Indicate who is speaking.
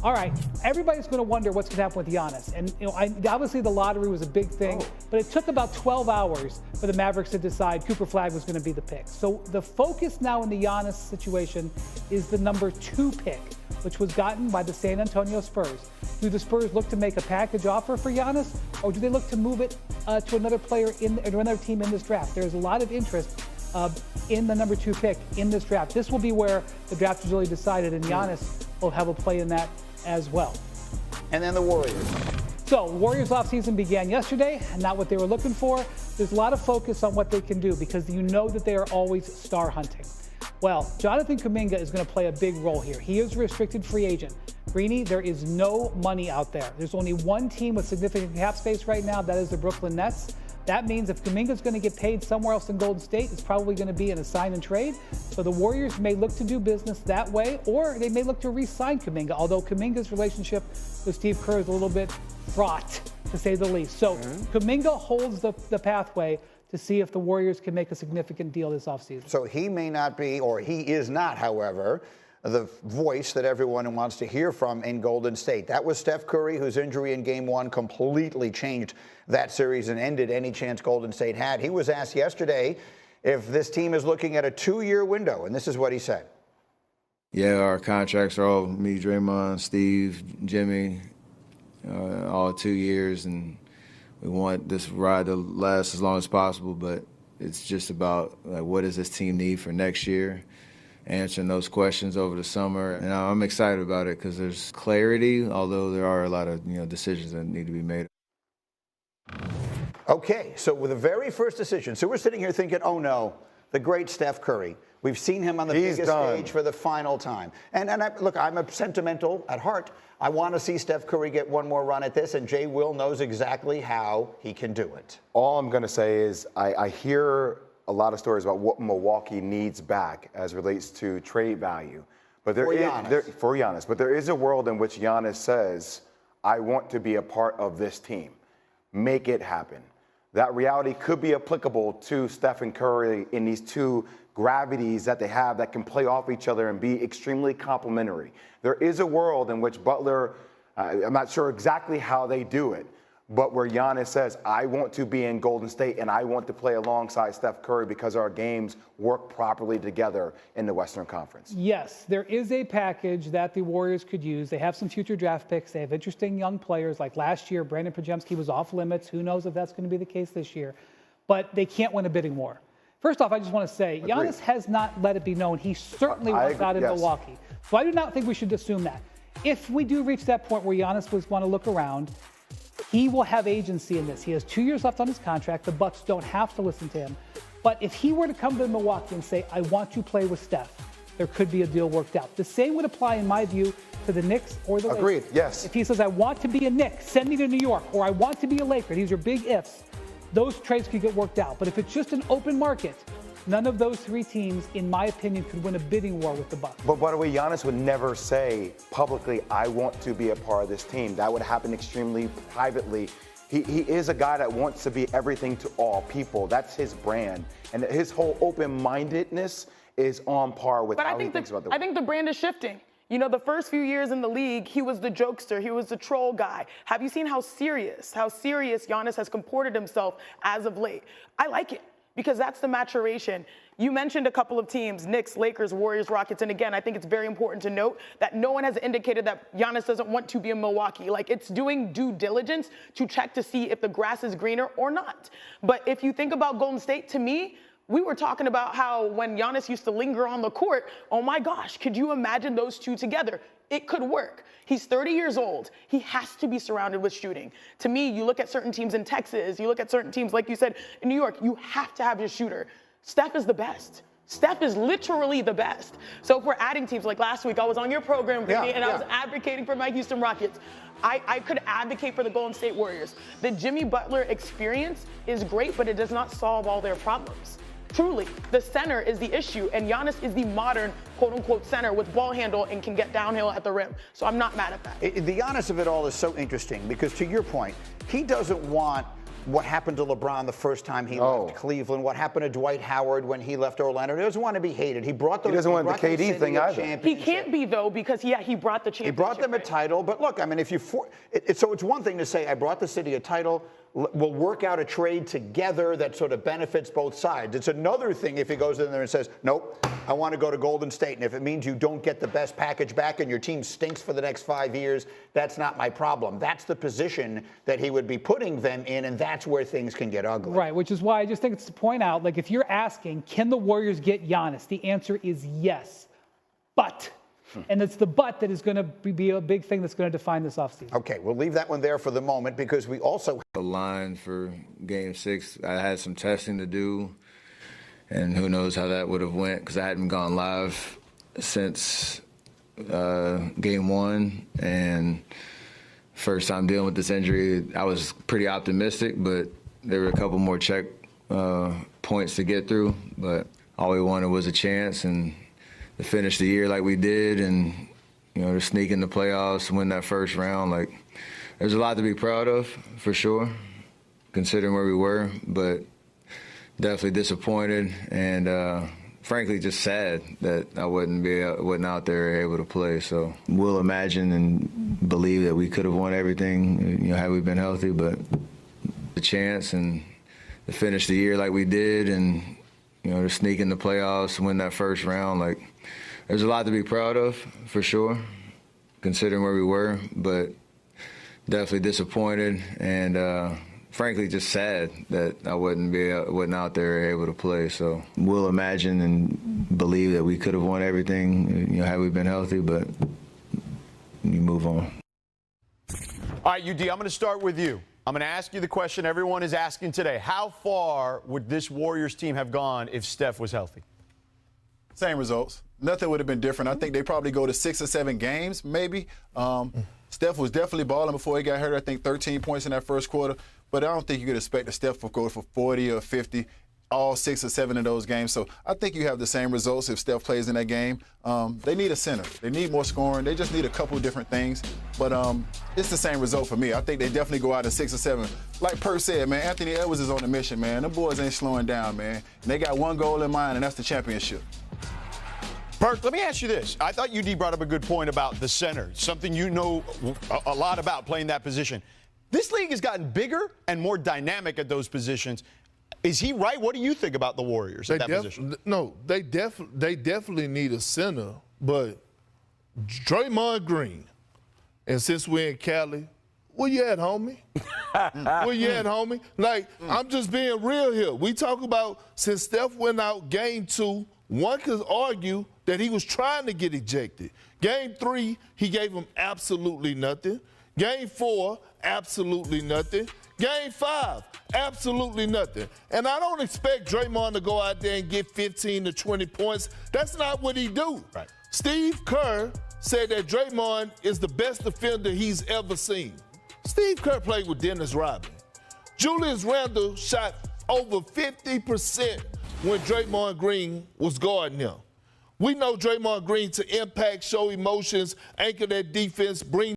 Speaker 1: All right, everybody's going to wonder what's going to happen with Giannis. And, obviously the lottery was a big thing, but it took about 12 hours for the Mavericks to decide Cooper Flag was going to be the pick. So the focus now in the Giannis situation is the number 2 pick, which was gotten by the San Antonio Spurs. Do the Spurs look to make a package offer for Giannis, or do they look to move it to another player to another team in this draft? There's a lot of interest in the number 2 pick in this draft. This will be where the draft is really decided, and Giannis will have a play in that as well.
Speaker 2: And then the Warriors.
Speaker 1: So, Warriors offseason began yesterday, and not what they were looking for. There's a lot of focus on what they can do because you know that they are always star hunting. Well, Jonathan Kuminga is going to play a big role here. He is a restricted free agent. Greeny, there is no money out there. There's only one team with significant cap space right now. That is the Brooklyn Nets. That means if Kuminga's going to get paid somewhere else in Golden State, it's probably going to be in a sign and trade. So the Warriors may look to do business that way, or they may look to re-sign Kuminga, although Kuminga's relationship with Steve Kerr is a little bit fraught, to say the least. So Kuminga holds the pathway to see if the Warriors can make a significant deal this offseason.
Speaker 2: So he may not be, or he is not, however, the voice that everyone wants to hear from in Golden State. That was Steph Curry, whose injury in Game 1 completely changed that series and ended any chance Golden State had. He was asked yesterday if this team is looking at a 2-year window, and this is what he said.
Speaker 3: Yeah, our contracts are all me, Draymond, Steve, Jimmy, all 2 years, and we want this ride to last as long as possible, but it's just about what does this team need for next year, answering those questions over the summer. And I'm excited about it because there's clarity, although there are a lot of decisions that need to be made.
Speaker 2: Okay, so with the very first decision, so we're sitting here thinking, oh no, the great Steph Curry. We've seen him on the biggest stage for the final time. And look, I'm a sentimental at heart. I want to see Steph Curry get one more run at this, and Jay Will knows exactly how he can do it.
Speaker 4: All I'm going to say is I hear a lot of stories about what Milwaukee needs back as relates to trade value. But for Giannis. But there is a world in which Giannis says, I want to be a part of this team. Make it happen. That reality could be applicable to Steph and Curry in these two gravities that they have that can play off each other and be extremely complementary. There is a world in which Butler, I'm not sure exactly how they do it, but where Giannis says, I want to be in Golden State and I want to play alongside Steph Curry because our games work properly together in the Western Conference.
Speaker 1: Yes, there is a package that the Warriors could use. They have some future draft picks. They have interesting young players. Like last year, Brandon Podziemski was off limits. Who knows if that's going to be the case this year. But they can't win a bidding war. First off, I just want to say, Giannis has not let it be known he certainly wants out in Milwaukee. So I do not think we should assume that. If we do reach that point where Giannis would want to look around, he will have agency in this. He has 2 years left on his contract. The Bucks don't have to listen to him. But if he were to come to Milwaukee and say, I want to play with Steph, there could be a deal worked out. The same would apply, in my view, to the Knicks or the Lakers.
Speaker 4: Agreed, yes.
Speaker 1: If he says, I want to be a Knick, send me to New York, or I want to be a Laker, these are big ifs, those trades could get worked out. But if it's just an open market, none of those three teams, in my opinion, could win a bidding war with the Bucks.
Speaker 4: But by the way, Giannis would never say publicly, I want to be a part of this team. That would happen extremely privately. He is a guy that wants to be everything to all people. That's his brand. And his whole open-mindedness is on par with how he thinks about the world.
Speaker 5: I think the brand is shifting. You know, the first few years in the league, he was the jokester. He was the troll guy. Have you seen how serious Giannis has comported himself as of late? I like it, because that's the maturation. You mentioned a couple of teams, Knicks, Lakers, Warriors, Rockets, and again, I think it's very important to note that no one has indicated that Giannis doesn't want to be in Milwaukee. Like, it's doing due diligence to check to see if the grass is greener or not. But if you think about Golden State, to me, we were talking about how when Giannis used to linger on the court, oh my gosh, could you imagine those two together? It could work. He's 30 years old. He has to be surrounded with shooting. To me, you look at certain teams in Texas, you look at certain teams, like you said, in New York, you have to have your shooter. Steph is the best. Steph is literally the best. So if we're adding teams, like last week, I was on your program, Vinny, and I was advocating for my Houston Rockets. I could advocate for the Golden State Warriors. The Jimmy Butler experience is great, but it does not solve all their problems. Truly, the center is the issue, and Giannis is the modern, quote-unquote, center with ball handle and can get downhill at the rim. So I'm not mad at that.
Speaker 2: The Giannis of it all is so interesting because, to your point, he doesn't want what happened to LeBron the first time he left Cleveland, what happened to Dwight Howard when he left Orlando. He doesn't want to be hated. He doesn't want the KD thing either.
Speaker 5: He can't be, though, because, yeah, he brought the championship.
Speaker 2: He brought them a title. But look, I mean, if you so it's one thing to say, I brought the city a title. We'll work out a trade together that sort of benefits both sides. It's another thing if he goes in there and says, nope, I want to go to Golden State. And if it means you don't get the best package back and your team stinks for the next 5 years, that's not my problem. That's the position that he would be putting them in, and that's where things can get ugly.
Speaker 1: Right, which is why I just think it's to point out, like, if you're asking, can the Warriors get Giannis? The answer is yes. But. And it's the but that is going to be a big thing that's going to define this offseason.
Speaker 2: Okay, we'll leave that one there for the moment because we also
Speaker 3: the line for Game 6. I had some testing to do, and who knows how that would have went because I hadn't gone live since Game 1. And first time dealing with this injury, I was pretty optimistic, but there were a couple more check points to get through. But all we wanted was a chance and to finish the year like we did, and to sneak in the playoffs, win that first round. Like, there's a lot to be proud of, for sure, considering where we were, but definitely disappointed and frankly just sad that I wasn't out there able to play. So we'll imagine and believe that we could have won everything, had we been healthy, but the chance and to finish the year like we did, and to sneak in the playoffs, win that first round, like, there's a lot to be proud of, for sure, considering where we were, but definitely disappointed and frankly just sad that I wasn't out there able to play. So we'll imagine and believe that we could have won everything, had we been healthy, but you move on.
Speaker 6: All right, UD, I'm going to start with you. I'm going to ask you the question everyone is asking today. How far would this Warriors team have gone if Steph was healthy?
Speaker 7: Same results. Nothing would have been different. I think they probably go to 6 or 7 games, maybe. Steph was definitely balling before he got hurt. I think 13 points in that first quarter. But I don't think you could expect a Steph to go for 40 or 50 all 6 or 7 of those games. So I think you have the same results if Steph plays in that game. They need a center. They need more scoring. They just need a couple different things. But it's the same result for me. I think they definitely go out to 6 or 7. Like Perk said, man, Anthony Edwards is on a mission, man. Them boys ain't slowing down, man. And they got one goal in mind, and that's the championship.
Speaker 6: Perk, let me ask you this. I thought UD brought up a good point about the center, something you know a lot about, playing that position. This league has gotten bigger and more dynamic at those positions. Is he right? What do you think about the Warriors at that position?
Speaker 8: No, they definitely need a center, but Draymond Green, and since we're in Cali, where you at, homie? Where you at, homie? Like, I'm just being real here. We talk about since Steph went out Game 2, one could argue that he was trying to get ejected. Game 3, he gave him absolutely nothing. Game 4, absolutely nothing. Game 5, absolutely nothing. And I don't expect Draymond to go out there and get 15 to 20 points. That's not what he do.
Speaker 6: Right.
Speaker 8: Steve Kerr said that Draymond is the best defender he's ever seen. Steve Kerr played with Dennis Rodman. Julius Randle shot over 50% when Draymond Green was guarding him. We know Draymond Green to impact, show emotions, anchor that defense, bring